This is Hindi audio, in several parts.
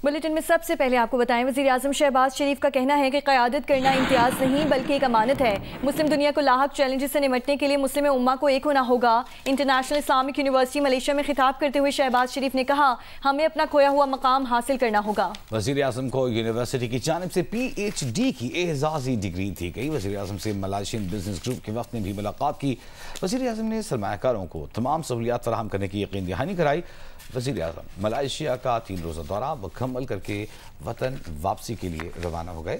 बुलेटिन में सबसे पहले आपको बताएं, वज़ीर-ए-आज़म शहबाज शरीफ का कहना है कि क़यादत करना इम्तियाज़ नहीं बल्कि एक अमानत है। मुस्लिम दुनिया को लाहक चैलेंजेस से निपटने के लिए मुस्लिम उम्मा को एक होना होगा। इंटरनेशनल इस्लामिक यूनिवर्सिटी मलेशिया में खिताब करते हुए शहबाज शरीफ ने कहा, हमें अपना खोया हुआ मकाम हासिल करना होगा। वज़ीर-ए-आज़म को यूनिवर्सिटी की जानिब से PhD की एजाज़ी डिग्री दी गई। वज़ीर-ए-आज़म से मलाशियन बिजनेस ग्रुप के वक्त ने भी मुलाकात की। वज़ीर-ए-आज़म ने सरमायाकारों को तमाम सहूलियात फराहम करने की यकीन दहानी कराई। वज़ीर-ए-आज़म मलेशिया का 3 रोज़ा दौरा मुकम्मल करके वतन वापसी के लिए रवाना हो गए।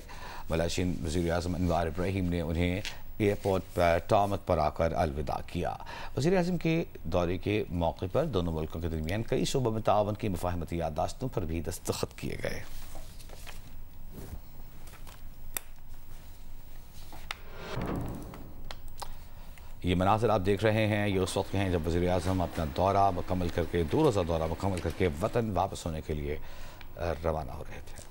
मलेशियन वज़ीर-ए-आज़म अनवार इब्राहिम ने उन्हें एयरपोर्ट पर टामत पर आकर अलविदा किया। वज़ीर-ए-आज़म के दौरे के मौके पर दोनों मुल्कों के दरमियान कई शोबों में ताअवुन की मुफ़ाहमती याददाश्तों पर भी दस्तखत किए गए। ये मनाज़िर आप देख रहे हैं, ये उस वक्त के हैं जब वज़ीर-ए-आज़म अपना दौरा मुकम्मल करके 2 रोज़ा दौरा मुकम्मल करके वतन वापस होने के लिए रवाना हो रहे थे।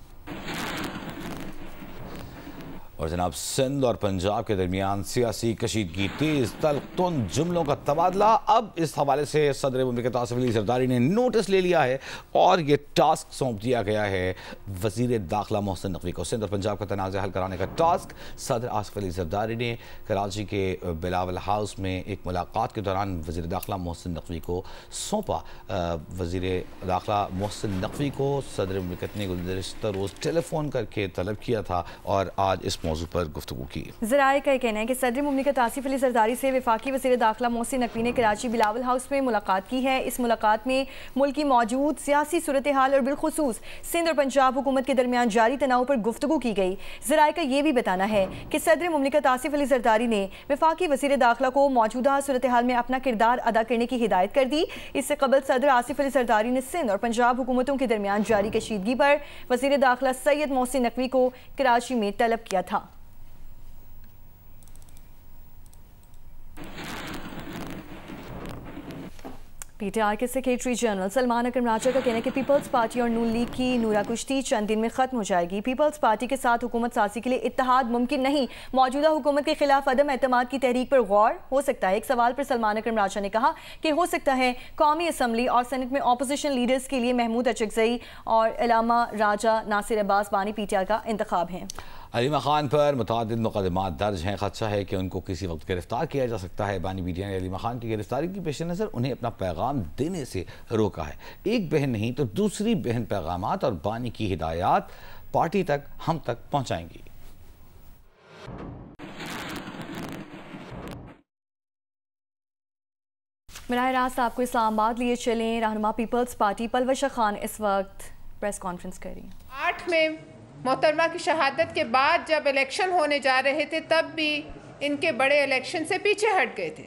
और जनाब, सिंध और पंजाब के दरमियान सियासी कशीदगी तेज तल्ख जुमलों का तबादला। अब इस हवाले से सदर मुमलिकत आसिफ अली ज़रदारी ने नोटिस ले लिया है और ये टास्क सौंप दिया गया है वज़ीर दाखिला मोहसिन नकवी को। सिंध और पंजाब का तनाज़ा हल कराने का टास्क सदर आसिफ अली ज़रदारी ने कराची के बिलावल हाउस में एक मुलाकात के दौरान वज़ीर दाखिला मोहसिन नकवी को सौंपा। वज़ीर दाखिला मोहसिन नकवी को सदर मुमलिकत ने गुज़श्ता रोज़ टेलीफोन करके तलब किया था और आज इस मौजू पर गुफ्तगू की। ज़राए का कहना है कि सदर मुमलिकत आसिफ अली ज़रदारी से वफाकी वज़ीर दाखिला मोहसिन नकवी ने कराची बिलावल हाउस में मुलाकात की है। इस मुलाकात में मुल्क की मौजूद सियासी सूरत हाल और बिलखुसूस सिंध और पंजाब हुकूमत के दरमियान जारी तनाव पर गुफ्तगू की गई। ज़राए का ये भी बताना है कि सदर मुमलिकत आसिफ अली ज़रदारी ने वफाकी वज़ीर दाखिला को मौजूदा सूरत हाल में अपना किरदार अदा करने की हिदायत कर दी। इससे कबल सदर आसिफ अली ज़रदारी ने सिंध और पंजाब हुकूमतों के दरमियान जारी कशीदगी पर वज़ीर दाखिला सैयद मोहसिन नकवी को कराची में तलब किया था। PTI के सेक्रेटरी जनरल सलमान अकरम राजा का कहना है कि पीपल्स पार्टी और नून लीग की नूरा कुश्ती चंद दिन में खत्म हो जाएगी। पीपल्स पार्टी के साथ हुकूमत साजी के लिए इत्तेहाद मुमकिन नहीं। मौजूदा हुकूमत के खिलाफ अदम एतमाद की तहरीक पर गौर हो सकता है। एक सवाल पर सलमान अकरम राजा ने कहा कि हो सकता है कौमी असम्बली और सेनेट में अपोजिशन लीडर्स के लिए महमूद अचकजई और इलामा राजा नासिर अब्बास बानी PTI का इंतखाब है। अलीमा खान पर मुतअद्दिद मुकदमात दर्ज हैं। खदशा है कि उनको किसी वक्त गिरफ्तार किया जा सकता है। बानी मीडिया ने अलीमा खान की गिरफ्तारी के पेश नज़र उन्हें अपना पैगाम देने से रोका है। एक बहन नहीं तो दूसरी बहन पैगामात और बानी की हिदायत पार्टी तक हम तक पहुँचाएंगी। बराह रास्त आपको इस्लामाबाद लिए चलें। रहनुमा पीपल्स पार्टी पलवशा खान इस वक्त प्रेस कॉन्फ्रेंस कर रही हैं। 8 में मोहतरमा की शहादत के बाद जब इलेक्शन होने जा रहे थे तब भी इनके बड़े इलेक्शन से पीछे हट गए थे।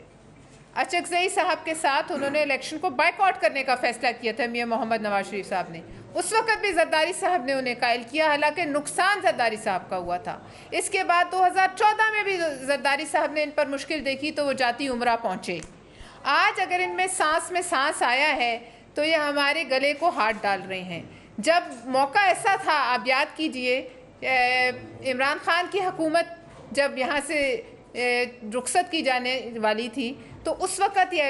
अचकजई साहब के साथ उन्होंने इलेक्शन को बाइकआउट करने का फैसला किया था मियां मोहम्मद नवाज शरीफ साहब ने। उस वक्त भी जरदारी साहब ने उन्हें कायल किया, हालांकि नुकसान जरदारी साहब का हुआ था। इसके बाद 2014 में भी जरदारी साहब ने इन पर मुश्किल देखी तो वो जाती उम्रा पहुँचे। आज अगर इनमें सांस में सांस आया है तो ये हमारे गले को हाथ डाल रहे हैं। जब मौका ऐसा था, आप याद कीजिए, इमरान खान की हुकूमत जब यहाँ से रुखसत की जाने वाली थी तो उस वक़्त ये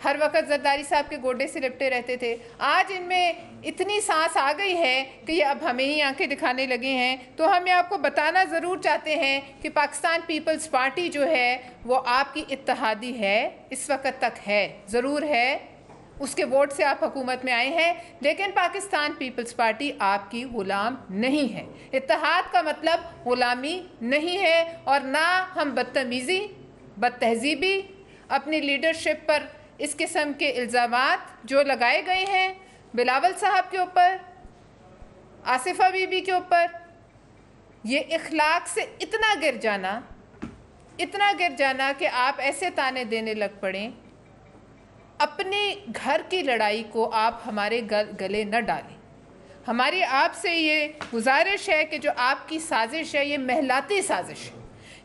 हर वक्त जरदारी साहब के गोडे से लिपटे रहते थे। आज इनमें इतनी सांस आ गई है कि ये अब हमें ही आंखें दिखाने लगे हैं। तो हम ये आपको बताना ज़रूर चाहते हैं कि पाकिस्तान पीपल्स पार्टी जो है वो आपकी इत्तेहादी है, इस वक्त तक है, ज़रूर है। उसके वोट से आप हुकूमत में आए हैं, लेकिन पाकिस्तान पीपल्स पार्टी आपकी गुलाम नहीं है। इत्तेहाद का मतलब गुलामी नहीं है और ना हम बदतमीज़ी बदतहजीबी अपनी लीडरशिप पर इस किस्म के इल्ज़ामात जो लगाए गए हैं बिलावल साहब के ऊपर, आसिफा बीबी के ऊपर, ये इखलाक से इतना गिर जाना कि आप ऐसे ताने देने लग पड़ें। अपने घर की लड़ाई को आप हमारे गले न डालें। हमारी आपसे ये गुजारिश है कि जो आपकी साजिश है ये महलाती साजिश है।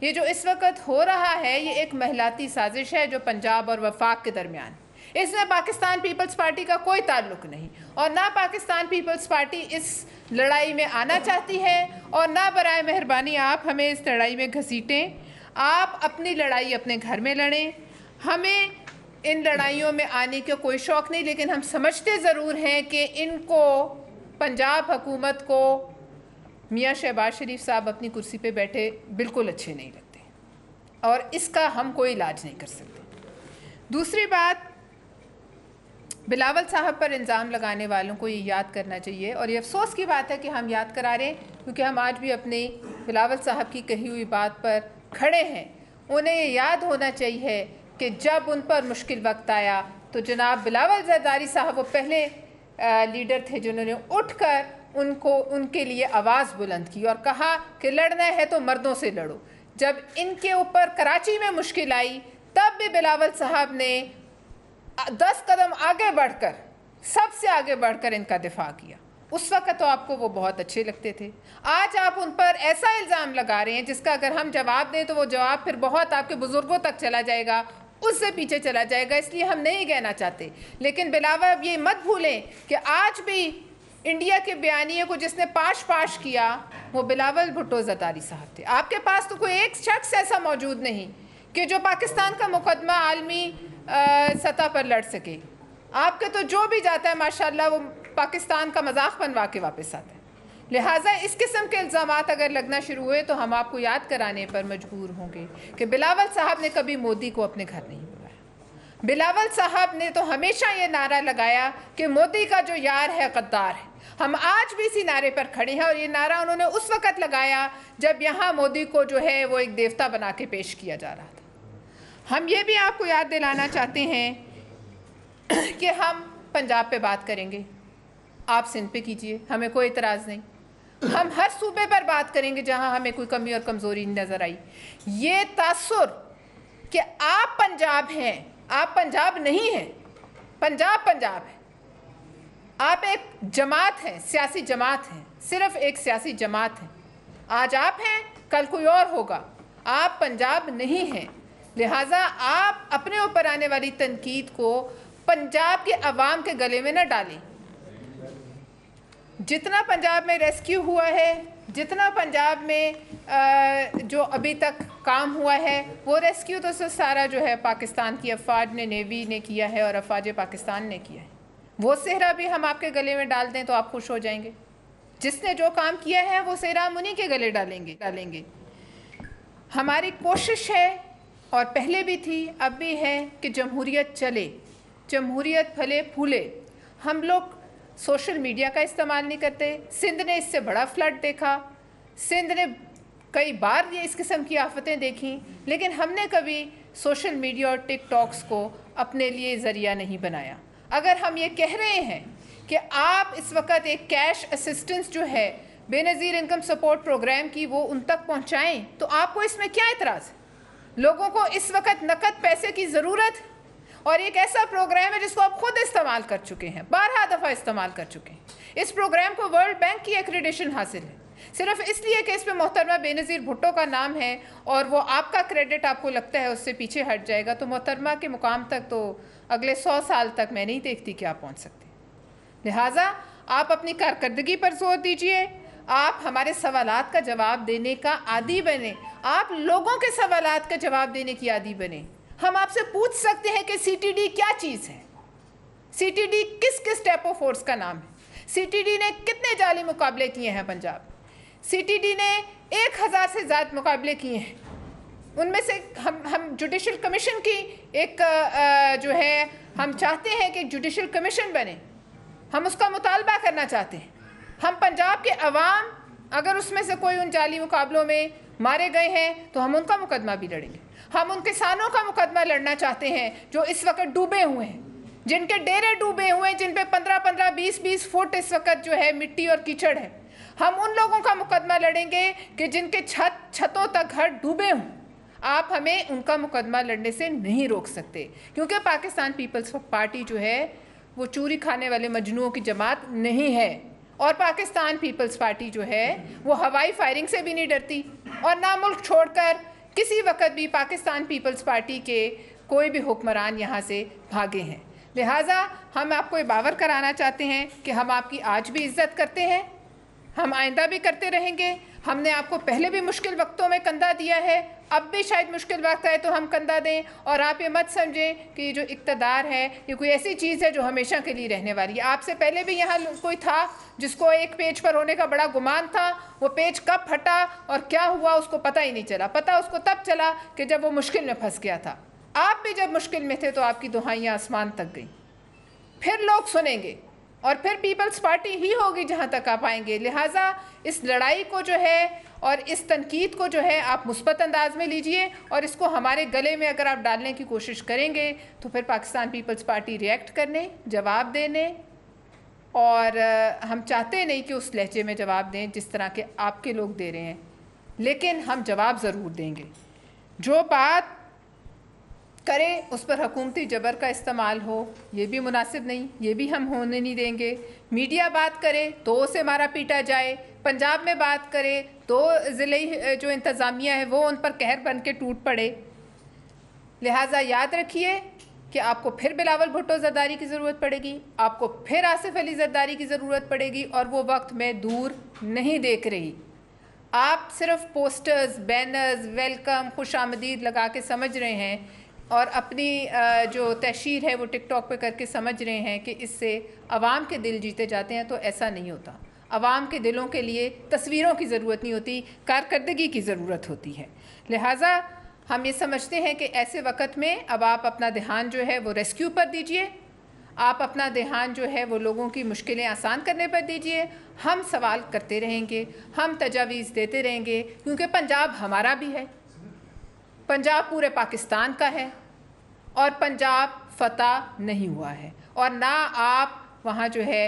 ये जो इस वक्त हो रहा है ये एक महलाती साजिश है जो पंजाब और वफाक के दरमियान। इसमें पाकिस्तान पीपल्स पार्टी का कोई ताल्लुक नहीं और ना पाकिस्तान पीपल्स पार्टी इस लड़ाई में आना चाहती है और ना बराए मेहरबानी आप हमें इस लड़ाई में घसीटें। आप अपनी लड़ाई अपने घर में लड़ें। हमें इन लड़ाइयों में आने का कोई शौक़ नहीं, लेकिन हम समझते ज़रूर हैं कि इनको पंजाब हुकूमत को मियाँ शहबाज शरीफ साहब अपनी कुर्सी पे बैठे बिल्कुल अच्छे नहीं लगते और इसका हम कोई इलाज नहीं कर सकते। दूसरी बात, बिलावल साहब पर इल्ज़ाम लगाने वालों को ये याद करना चाहिए और ये अफसोस की बात है कि हम याद करा रहे हैं क्योंकि हम आज भी अपने बिलावल साहब की कही हुई बात पर खड़े हैं। उन्हें ये याद होना चाहिए कि जब उन पर मुश्किल वक्त आया तो जनाब बिलावल जरदारी साहब वो पहले लीडर थे जिन्होंने उठकर उनके लिए आवाज़ बुलंद की और कहा कि लड़ना है तो मर्दों से लड़ो। जब इनके ऊपर कराची में मुश्किल आई तब भी बिलावल साहब ने 10 कदम आगे बढ़कर, सबसे आगे बढ़कर इनका दिफा किया। उस वक्त तो आपको वो बहुत अच्छे लगते थे। आज आप उन पर ऐसा इल्ज़ाम लगा रहे हैं जिसका अगर हम जवाब दें तो वो जवाब फिर बहुत आपके बुज़ुर्गों तक चला जाएगा, उससे पीछे चला जाएगा, इसलिए हम नहीं कहना चाहते। लेकिन बिलावल, अब ये मत भूलें कि आज भी इंडिया के बयानिए को जिसने पाश किया वो बिलावल भुट्टो जरदारी साहब थे। आपके पास तो कोई एक शख्स ऐसा मौजूद नहीं कि जो पाकिस्तान का मुकदमा आलमी सतह पर लड़ सके। आपके तो जो भी जाता है माशाल्लाह वो पाकिस्तान का मजाक बनवा के वापस आता है। लिहाजा इस किस्म के इल्ज़ामात अगर लगना शुरू हुए तो हम आपको याद कराने पर मजबूर होंगे कि बिलावल साहब ने कभी मोदी को अपने घर नहीं बुलाया। बिलावल साहब ने तो हमेशा ये नारा लगाया कि मोदी का जो यार है गद्दार है। हम आज भी इसी नारे पर खड़े हैं और ये नारा उन्होंने उस वक़्त लगाया जब यहाँ मोदी को जो है वो एक देवता बना के पेश किया जा रहा था। हम ये भी आपको याद दिलाना चाहते हैं कि हम पंजाब पे बात करेंगे, आप सिंध पे कीजिए, हमें कोई इतराज़ नहीं। हम हर सूबे पर बात करेंगे जहाँ हमें कोई कमी और कमज़ोरी नज़र आई। ये तासुर कि आप पंजाब हैं, आप पंजाब नहीं हैं, पंजाब पंजाब है। आप एक जमात हैं, सियासी जमात हैं, सिर्फ एक सियासी जमात है। आज आप हैं, कल कोई और होगा, आप पंजाब नहीं हैं। लिहाजा आप अपने ऊपर आने वाली तनकीद को पंजाब के अवाम के गले में न डालें। जितना पंजाब में रेस्क्यू हुआ है, जितना पंजाब में जो अभी तक काम हुआ है, वो रेस्क्यू तो सारा जो है पाकिस्तान की अफवाज ने, नेवी ने किया है और अफवाज पाकिस्तान ने किया है। वो सेहरा भी हम आपके गले में डाल दें तो आप खुश हो जाएंगे। जिसने जो काम किया है वो सेहरा हम उन्हीं के गले डालेंगे। हमारी कोशिश है और पहले भी थी, अब भी है कि जमहूरियत चले, जमहूरियत फले फूले। हम लोग सोशल मीडिया का इस्तेमाल नहीं करते। सिंध ने इससे बड़ा फ्लड देखा, सिंध ने कई बार ये इस किस्म की आफतें देखी, लेकिन हमने कभी सोशल मीडिया और टिकटॉक्स को अपने लिए ज़रिया नहीं बनाया। अगर हम ये कह रहे हैं कि आप इस वक्त एक कैश असिस्टेंस जो है बेनज़ीर इनकम सपोर्ट प्रोग्राम की वो उन तक पहुँचाएँ, तो आपको इसमें क्या इतराज़ है? लोगों को इस वक्त नकद पैसे की ज़रूरत है और एक ऐसा प्रोग्राम है जिसको आप खुद इस्तेमाल कर चुके हैं, 12 दफ़ा इस्तेमाल कर चुके हैं। इस प्रोग्राम को वर्ल्ड बैंक की एक्रेडिटेशन हासिल है, सिर्फ इसलिए कि इस पे मोहतरमा बेनज़ीर भुट्टो का नाम है और वो आपका क्रेडिट आपको लगता है उससे पीछे हट जाएगा, तो मोहतरमा के मुकाम तक तो अगले 100 साल तक मैं नहीं देखती कि आप पहुँच सकते। लिहाजा आप अपनी कारकर्दगी पर जोर दीजिए, आप हमारे सवालात का जवाब देने का आदी बने, आप लोगों के सवालात का जवाब देने की आदी बने। हम आपसे पूछ सकते हैं कि सीटीडी क्या चीज़ है, सीटीडी किस किस टाइप ऑफ फोर्स का नाम है, सीटीडी ने कितने जाली मुकाबले किए हैं पंजाब, सीटीडी ने 1000 से ज़्यादा मुकाबले किए हैं। उनमें से हम जुडिशल कमीशन की एक जो है हम चाहते हैं कि एक जुडिशल कमीशन बने, हम उसका मुतालबा करना चाहते हैं। हम पंजाब के अवाम अगर उसमें से कोई उन जाली मुकाबलों में मारे गए हैं तो हम उनका मुकदमा भी लड़ेंगे। हम उन किसानों का मुकदमा लड़ना चाहते हैं जो इस वक्त डूबे हुए हैं, जिनके डेरे डूबे हुए हैं, जिन पे 15-15, 20-20 फुट इस वक्त जो है मिट्टी और कीचड़ है। हम उन लोगों का मुकदमा लड़ेंगे कि जिनके छतों तक घर डूबे हों। आप हमें उनका मुकदमा लड़ने से नहीं रोक सकते, क्योंकि पाकिस्तान पीपल्स पार्टी जो है वो चूरी खाने वाले मजनुओं की जमात नहीं है और पाकिस्तान पीपल्स पार्टी जो है वो हवाई फायरिंग से भी नहीं डरती और ना मुल्क छोड़कर किसी वक्त भी पाकिस्तान पीपल्स पार्टी के कोई भी हुक्मरान यहाँ से भागे हैं। लिहाजा हम आपको ये बावर कराना चाहते हैं कि हम आपकी आज भी इज़्ज़त करते हैं, हम आइंदा भी करते रहेंगे। हमने आपको पहले भी मुश्किल वक्तों में कंधा दिया है, अब भी शायद मुश्किल वक्त आए तो हम कंधा दें। और आप ये मत समझें कि ये जो इक़्तिदार है ये कोई ऐसी चीज़ है जो हमेशा के लिए रहने वाली है। आपसे पहले भी यहाँ कोई था जिसको एक पेज पर होने का बड़ा गुमान था, वो पेज कब फटा और क्या हुआ उसको पता ही नहीं चला। पता उसको तब चला कि जब वो मुश्किल में फंस गया था। आप भी जब मुश्किल में थे तो आपकी दुहाइयाँ आसमान तक गई। फिर लोग सुनेंगे और फिर पीपल्स पार्टी ही होगी जहाँ तक आप आएंगे। लिहाजा इस लड़ाई को जो है और इस तनकीद को जो है आप मुस्बत अंदाज में लीजिए, और इसको हमारे गले में अगर आप डालने की कोशिश करेंगे तो फिर पाकिस्तान पीपल्स पार्टी रिएक्ट करने, जवाब देने, और हम चाहते नहीं कि उस लहजे में जवाब दें जिस तरह के आपके लोग दे रहे हैं, लेकिन हम जवाब ज़रूर देंगे। जो बात करें उस पर हुकूमती जबर का इस्तेमाल हो ये भी मुनासिब नहीं, ये भी हम होने नहीं देंगे। मीडिया बात करे तो उसे मारा पीटा जाए, पंजाब में बात करे तो ज़िले जो इंतज़ामिया है वो उन पर कहर बन के टूट पड़े। लिहाजा याद रखिए कि आपको फिर बिलावल भुट्टो ज़रदारी की ज़रूरत पड़ेगी, आपको फिर आसिफ अली ज़रदारी की ज़रूरत पड़ेगी, और वो वक्त मैं दूर नहीं देख रही। आप सिर्फ पोस्टर्स, बैनर्स, वेलकम, खुश आमदीद लगा के समझ रहे हैं और अपनी जो तहशीर है वो टिकटॉक पे करके समझ रहे हैं कि इससे अवाम के दिल जीते जाते हैं, तो ऐसा नहीं होता। अवाम के दिलों के लिए तस्वीरों की ज़रूरत नहीं होती, कारकर्दगी की ज़रूरत होती है। लिहाजा हम ये समझते हैं कि ऐसे वक्त में अब आप अपना ध्यान जो है वो रेस्क्यू पर दीजिए, आप अपना ध्यान जो है वो लोगों की मुश्किलें आसान करने पर दीजिए। हम सवाल करते रहेंगे, हम तजावीज़ देते रहेंगे, क्योंकि पंजाब हमारा भी है, पंजाब पूरे पाकिस्तान का है, और पंजाब फतह नहीं हुआ है, और ना आप वहाँ जो है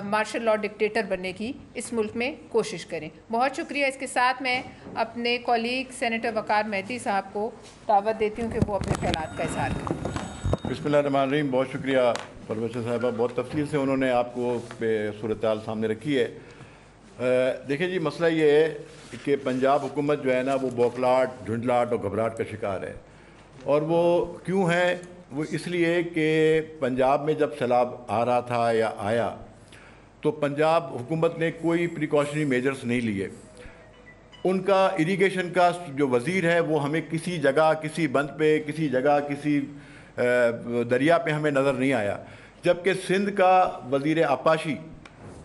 मार्शल लॉ डिक्टेटर बनने की इस मुल्क में कोशिश करें। बहुत शुक्रिया। इसके साथ मैं अपने कॉलीग सेनेटर वकार मेहदी साहब को दावत देती हूँ कि वो अपने ख्यालात का इज़हार करें। बिस्मिल्लाहिर्रहमानिर्रहीम। बहुत शुक्रिया परवेज़ साहिबा, बहुत तफसील से उन्होंने आपको सूरत-ए-हाल सामने रखी है। देखिए जी, मसला ये है कि पंजाब हुकूमत जो है ना वो बौखलाहट, झुंझलाहट और घबराहट का शिकार है। और वो क्यों है? वो इसलिए कि पंजाब में जब सैलाब आ रहा था या आया तो पंजाब हुकूमत ने कोई प्रिकॉशनरी मेजर्स नहीं लिए। उनका इरिगेशन का जो वज़ीर है वो हमें किसी जगह, किसी बंद पे, किसी जगह, किसी दरिया पे हमें नज़र नहीं आया, जबकि सिंध का वज़ीर आपाशी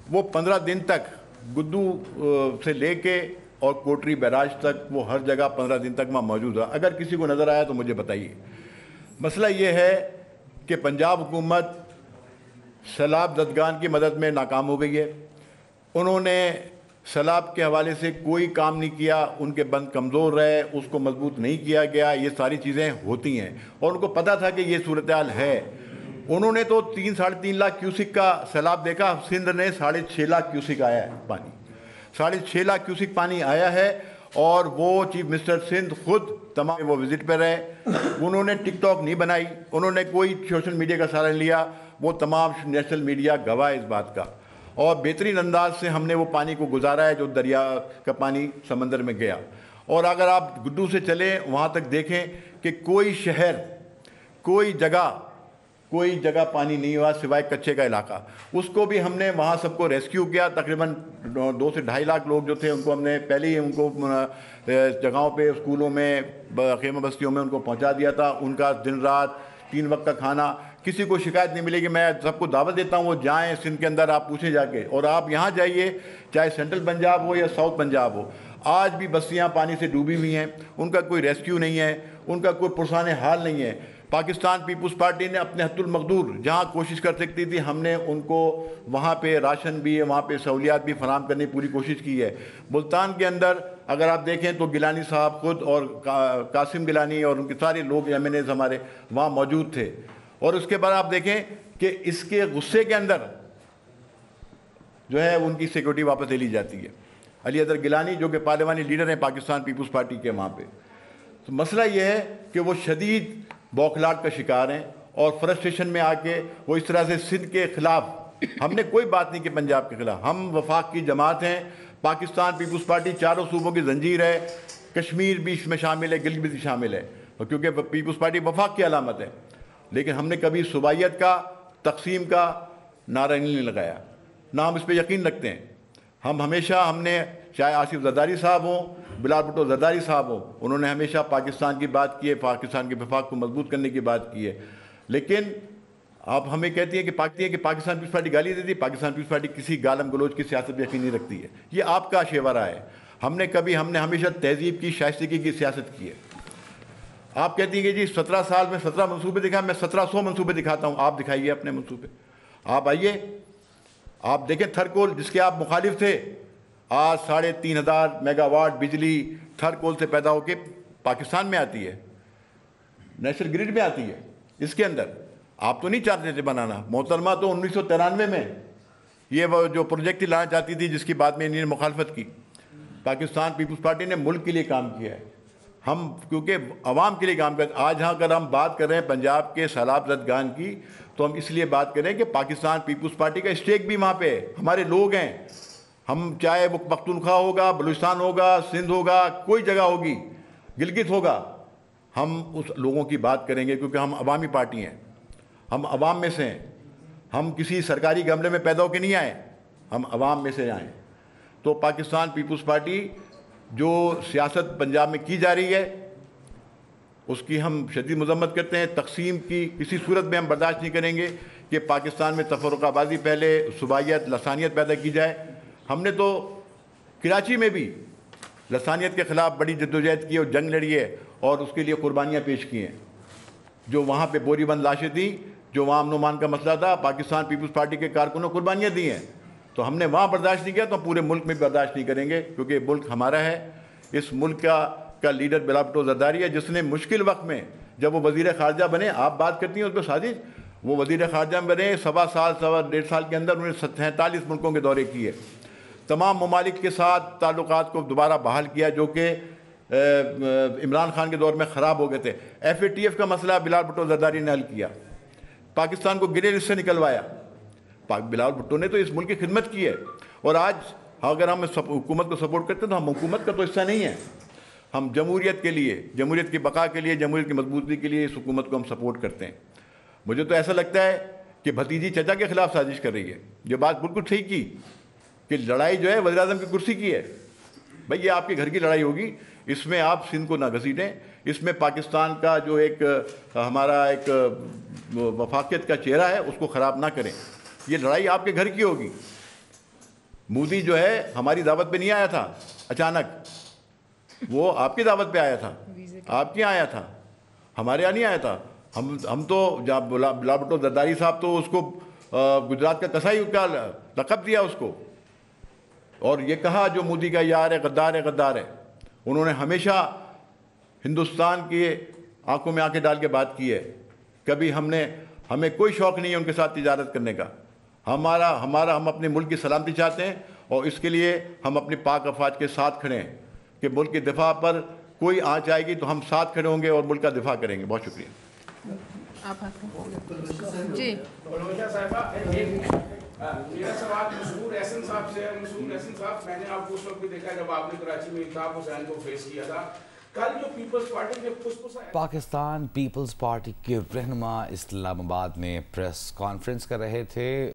वो 15 दिन तक गुद्दू से लेके और कोटरी बैराज तक वो हर जगह 15 दिन तक वहाँ मौजूद है। अगर किसी को नज़र आया तो मुझे बताइए। मसला ये है कि पंजाब हुकूमत सैलाब ज़दगान की मदद में नाकाम हो गई है। उन्होंने सैलाब के हवाले से कोई काम नहीं किया, उनके बंद कमज़ोर रहे, उसको मजबूत नहीं किया गया। ये सारी चीज़ें होती हैं और उनको पता था कि ये सूरत-ए-हाल है। उन्होंने तो 3-3.5 लाख क्यूसिक का सैलाब देखा, सिंध ने 6.5 लाख क्यूसिक आया है पानी, 6.5 लाख क्यूसिक पानी आया है। और वो चीफ मिनिस्टर सिंध खुद तमाम वो विज़िट पर रहे। उन्होंने टिकटॉक नहीं बनाई, उन्होंने कोई सोशल मीडिया का सहारा लिया। वो तमाम नेशनल मीडिया गवाह है इस बात का, और बेहतरीन अंदाज से हमने वो पानी को गुजारा है जो दरिया का पानी समंदर में गया। और अगर आप गुड्डू से चलें वहाँ तक देखें कि कोई शहर, कोई जगह पानी नहीं हुआ सिवाय कच्चे का इलाका। उसको भी हमने वहाँ सबको रेस्क्यू किया। तकरीबन 2 से 2.5 लाख लोग जो थे उनको हमने पहले ही उनको जगहों पे, स्कूलों में, खेमा बस्तियों में उनको पहुँचा दिया था। उनका दिन रात 3 वक्त का खाना, किसी को शिकायत नहीं मिलेगी। मैं सबको दावत देता हूँ वो जाएँ सिंध के अंदर, आप पूछें जाके। और आप यहाँ जाइए, चाहे सेंट्रल पंजाब हो या साउथ पंजाब हो, आज भी बस्तियाँ पानी से डूबी हुई हैं, उनका कोई रेस्क्यू नहीं है, उनका कोई पुरसाने हाल नहीं है। पाकिस्तान पीपुल्स पार्टी ने अपने हद्दुल मकदूर जहाँ कोशिश कर सकती थी, हमने उनको वहाँ पे राशन भी, वहाँ पे सहूलियात भी फराहम करने की पूरी कोशिश की है। मुल्तान के अंदर अगर आप देखें तो गिलानी साहब खुद और कासिम गिलानी और उनके सारे लोग MNAs हमारे वहाँ मौजूद थे। और उसके बाद आप देखें कि इसके गुस्से के अंदर जो है उनकी सिक्योरिटी वापस ले ली जाती है। अली अदर गिलानी जो कि पार्लिमानी लीडर हैं पाकिस्तान पीपुल्स पार्टी के वहाँ पे। तो मसला ये है कि वो शदीद बौखलाहट का शिकार हैं और फ्रस्ट्रेशन में आके वो इस तरह से सिंध के ख़िलाफ़, हमने कोई बात नहीं की पंजाब के ख़िलाफ़, हम वफाक की जमात हैं। पाकिस्तान पीपुल्स पार्टी चारों सूबों की जंजीर है, कश्मीर भी इसमें शामिल है, गिलगित भी शामिल है, और क्योंकि पीपुल्स पार्टी वफाक की अलामत है। लेकिन हमने कभी सूबाइयत का, तकसीम का नारा नहीं लगाया, ना हम इस पर यकीन रखते हैं। हम हमेशा हमने चाहे आसिफ जरदारी साहब हों, बिलाल भुट्टो जरदारी साहब हों, उन्होंने हमेशा पाकिस्तान की बात की है, पाकिस्तान के वफाक को मजबूत करने की बात की है। लेकिन आप हमें कहती हैं कि पाकिस्तान पीपल्स पार्टी गाली देती है। पाकिस्तान पीपल्स पार्टी किसी गालम गलोच की सियासत में यकीन नहीं रखती है। ये आपका शेवरा है। हमने हमेशा तहजीब की, शाइस्तगी की सियासत की है। आप कहती हैं कि जी 17 साल में 17 मनसूबे दिखाए, मैं 1700 मनसूबे दिखाता हूँ, आप दिखाइए अपने मनसूबे। आप आइए, आप देखें थरकोल जिसके आप मुखालिफ थे, आज 3500 मेगावाट बिजली थरकोल से पैदा होकर पाकिस्तान में आती है, नेशनल ग्रिड में आती है। इसके अंदर आप तो नहीं चाहते थे बनाना। मोहतरमा तो 1993 में ये वो जो प्रोजेक्ट लाना चाहती थी, जिसकी बाद में इन्होंने मुखालफत की। पाकिस्तान पीपल्स पार्टी ने मुल्क के लिए काम किया है, हम क्योंकि अवाम के लिए काम करते। आज यहाँ अगर हम बात कर रहे हैं पंजाब के सैलाब ज़दगान की, तो हम इसलिए बात करें कि पाकिस्तान पीपल्स पार्टी का स्टेक भी वहाँ पे है, हमारे लोग हैं। हम चाहे वो पख्तूनख्वा होगा, बलूचिस्तान होगा, सिंध होगा, कोई जगह होगी, गिलगित होगा, हम उस लोगों की बात करेंगे क्योंकि हम अवामी पार्टी हैं, हम अवाम में से हैं। हम किसी सरकारी गमले में पैदा होकर नहीं आए, हम अवाम में से आए। तो पाकिस्तान पीपल्स पार्टी जो सियासत पंजाब में की जा रही है उसकी हम शदीद मजम्मत करते हैं। तकसीम की किसी सूरत में हम बर्दाश्त नहीं करेंगे कि पाकिस्तान में तफर्रुकाबाजी फैले, सुबाइयत, लसानियत पैदा की जाए। हमने तो कराची में भी लसानियत के ख़िलाफ़ बड़ी जद्दोजहद की और जंग लड़ी है और उसके लिए कुर्बानियाँ पेश की हैं। जो वहाँ पे बोरीबंद लाशें थी, जो वहाँ अमन का मसला था, पाकिस्तान पीपल्स पार्टी के कारकुनों कुर्बानियाँ दी हैं। तो हमने वहाँ बर्दाश्त नहीं किया, तो पूरे मुल्क में बर्दाश्त नहीं करेंगे, क्योंकि मुल्क हमारा है। इस मुल्क का लीडर बिलाल भुट्टो जरदारी है, जिसने मुश्किल वक्त में जब वो वज़ीर ख़ारजा बने, आप बात करती हैं उस पर साजिश, वो वज़ीर ख़ारजा बने 1.25 साल के अंदर उन्होंने 47 मुल्कों के दौरे किए, तमाम ममालिक के साथ ताल्लुकात को दोबारा बहाल किया जो कि इमरान खान के दौर में ख़राब हो गए थे। FATF का मसला बिलाल भुट्टो जरदारी ने हल किया, पाकिस्तान को गिरे लिस्ट से निकलवाया। बिलाल भुट्टो ने तो इस मुल्क की खिदमत की है। और आज अगर हम हुकूमत को सपोर्ट करते हैं तो हम हुकूमत का तो हिस्सा नहीं है। हम जमहूरियत के लिए, जमहूरियत की बका के लिए, जमहूरियत की मजबूती के लिए इस हुकूमत को हम सपोर्ट करते हैं। मुझे तो ऐसा लगता है कि भतीजी चचा के खिलाफ साजिश कर रही है। ये बात बिल्कुल ठीक की कि लड़ाई जो है वज़ीर आज़म की कुर्सी की है। भाई ये आपके घर की लड़ाई होगी, इसमें आप सिंध को ना घसीटें। इसमें पाकिस्तान का जो एक हमारा एक वफाकियत का चेहरा है उसको ख़राब ना करें। ये लड़ाई आपके घर की होगी। मोदी जो है हमारी दावत पे नहीं आया था अचानक, वो आपकी दावत पे आया था, आपके यहाँ आया था, हमारे यहाँ नहीं आया था। हम तो जब बिलाल भुट्टो जरदारी साहब तो उसको गुजरात का कसाई का लक़ब दिया उसको, और ये कहा जो मोदी का यार है, गद्दार है, गद्दार है। उन्होंने हमेशा हिंदुस्तान की आंखों में आंखें डाल के बात की है। कभी हमें कोई शौक़ नहीं है उनके साथ तिजारत करने का। हम अपने मुल्क की सलामती चाहते हैं और इसके लिए हम अपने पाक अफवाज के साथ खड़े हैं कि मुल्क के दिफा पर कोई आँच आएगी तो हम साथ खड़े होंगे और मुल्क का दिफा करेंगे। बहुत शुक्रिया। आप जी मेरा सवाल मशहूर एहसन साहब से है। मशहूर एहसन साहब, मैंने आपको उस वक्त भी देखा जब आपने कराची में इल्ताफ हुसैन को फेस किया था। कल जो पीपल्स पार्टी ने पाकिस्तान पीपल्स पार्टी के रहनुमा इस्लामाबाद में प्रेस कॉन्फ्रेंस कर रहे थे।